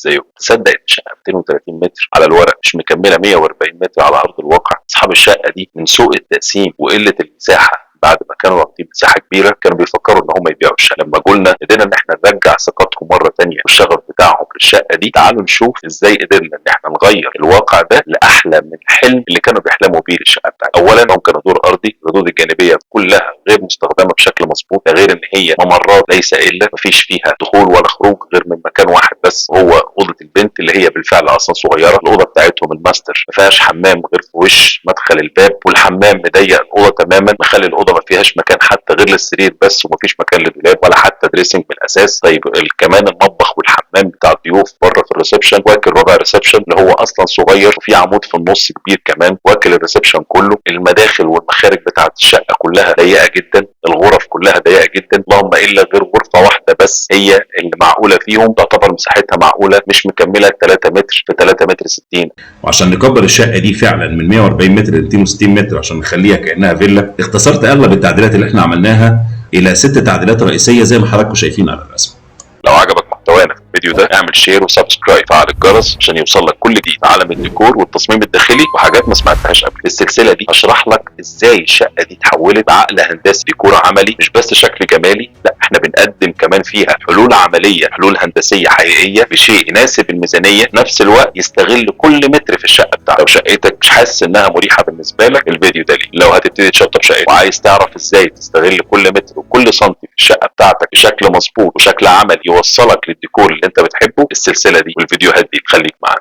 ازيكم؟ تصدق ان الشقه 230 متر على الورق مش مكمله 140 متر على ارض الواقع؟ اصحاب الشقه دي من سوء التقسيم وقله المساحه بعد ما كانوا واخدين مساحه كبيره كانوا بيفكروا ان هم يبيعوا الشقه. لما قلنا قدرنا ان احنا نرجع ثقتهم مره ثانيه والشغف بتاعهم للشقه دي، تعالوا نشوف ازاي قدرنا ان احنا نغير الواقع ده لاحلى من الحلم اللي كانوا بيحلموا بيه للشقه بتاعتهم. اولا هم كانوا دور ارضي، الردود الجانبيه كلها غير مستخدمه بشكل مظبوط، ده غير ان هي ممرات ليس الا مفيش فيها دخول ولا خروج غير من مكان واحد بس، هو اوضه البنت اللي هي بالفعل اصلا صغيره. الاوضه بتاعتهم الماستر ما فيهاش حمام غير في وش مدخل الباب، والحمام مضيق الاوضه تماما، مخلي الاوضه ما فيهاش مكان حتى غير للسرير بس، ومفيش مكان لدولاب ولا حتى دريسنج من الاساس. طيب كمان المطبخ والحمام بتاع الضيوف بره في الريسبشن، واكل ربع الريسبشن اللي هو اصلا صغير، وفي عمود في النص كبير كمان واكل الريسبشن كله. المداخل والمخارج بتاعت الشقه كلها ضيقه جدا، الغرف كلها ضيقه جدا، اللهم الا غير غرفه واحده بس هي اللي معقوله فيهم، تعتبر مساحتها معقوله، مش مكمله 3 متر في 3 متر 60. وعشان نكبر الشقه دي فعلا من 140 متر ل 260 متر عشان نخليها كانها فيلا، اختصرت اغلب التعديلات اللي احنا عملناها الى 6 تعديلات رئيسيه زي ما حضراتكم شايفين على الرسم. لو عجبك محتوانا في الفيديو ده اعمل شير وسبسكرايب، فعل الجرس عشان يوصل لك كل جديد في عالم الديكور والتصميم الداخلي وحاجات ما سمعتهاش قبل. السلسله دي هشرح لك ازاي الشقه دي اتحولت بعقل هندسي ديكور عملي، مش بس شكل جمالي، لا احنا بنقدم كمان فيها حلول عمليه، حلول هندسيه حقيقيه بشيء يناسب الميزانيه، في نفس الوقت يستغل كل متر في الشقه بتاعتك. لو شقتك مش حاسس انها مريحه بالنسبه لك الفيديو ده ليه. لو هتبتدي تشطب شقتك وعايز تعرف ازاي تستغل كل متر وكل سنتي في الشقه بتاعتك بشكل مظبوط وشكل عملي يوصلك للديكور اللي انت بتحبه، السلسله دي والفيديوهات دي خليك معانا.